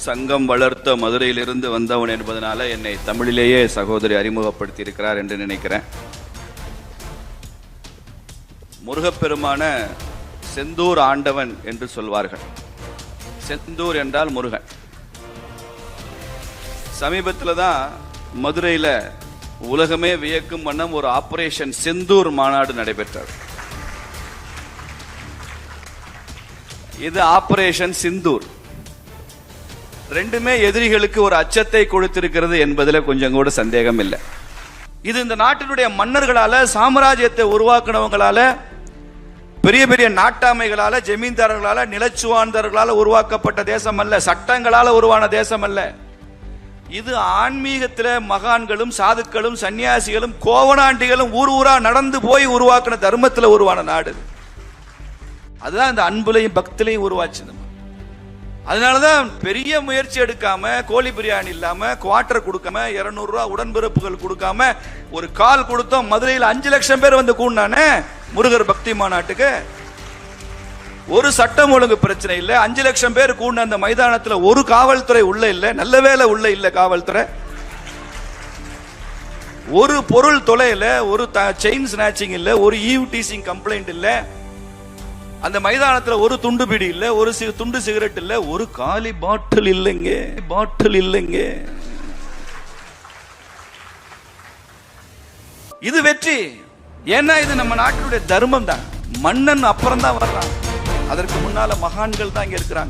சங்கம் வளர்த்த மதுரையிலிருந்து வந்தவன் என்பதனால என்னை தமிழிலேயே சகோதரி அறிமுகப்படுத்தி இருக்கிறார் என்று நினைக்கிறேன். முருகப்பெருமான செந்தூர் ஆண்டவன் என்று சொல்வார்கள். செந்தூர் என்றால் முருகன். சமீபத்தில் தான் மதுரையில் உலகமே வியக்கும் வண்ணம் ஒரு ஆபரேஷன் செந்தூர் மாநாடு நடைபெற்றது. இது ஆபரேஷன் சிந்தூர். ரெண்டுமே எதிரிகளுக்கு ஒரு அச்சத்தை கொடுத்திருக்கிறது என்பதில் கொஞ்சம் கூட சந்தேகம் இல்லை. இது இந்த நாட்டினுடைய மன்னர்களால, சாம்ராஜ்யத்தை உருவாக்கினவங்களால, பெரிய பெரிய நாட்டாமைகளால, ஜமீன்தாரர்களால, நிலச்சுவார்ந்தவர்களால உருவாக்கப்பட்ட தேசம் அல்ல, சட்டங்களால உருவான தேசம் அல்ல. இது ஆன்மீகத்தில் மகான்களும் சாதுக்களும் சன்னியாசிகளும் கோவனாண்டிகளும் ஊர் ஊரா நடந்து போய் உருவாக்கின தர்மத்தில் உருவான நாடு. அதுதான் இந்த அன்புலையும் பக்திலையும் உருவாச்சு. அதனாலதான் பெரிய முயற்சி எடுக்காம, கோழி பிரியாணி இல்லாம, குவார்டர் கொடுக்காம, 200 ரூபா உடன்பிறப்புகள் கொடுக்காம ஒரு கால் கொடுத்தோம். மதுரையில் 5 லட்சம் பேர் வந்து கூண்டானே முருகர் பக்தி மாநாட்டுக்கு. ஒரு சட்டம் ஒழுங்கு பிரச்சனை இல்லை. 5 லட்சம் பேர் கூண்ட அந்த மைதானத்தில் ஒரு காவல்துறை உள்ள இல்லை. நல்ல வேலை உள்ள இல்லை காவல்துறை. ஒரு பொருள் தொலைல, ஒரு செயின் ஸ்நாச்சிங் இல்லை, ஒரு ஈவ் டீசிங் கம்ப்ளைண்ட் இல்லை. அந்த மைதானத்தில் ஒரு துண்டு பிடி இல்லை, ஒரு துண்டு சிகரெட் இல்லை, ஒரு காலி பாட்டில் இல்லைங்க. இது வெற்றி. ஏன்னா இது நம்ம நாட்டினுடைய தர்மம் தான். மன்னன் அப்புறம் தான் வர்றான், அதற்கு முன்னால மகான்கள் தான் இங்க இருக்கிறாங்க.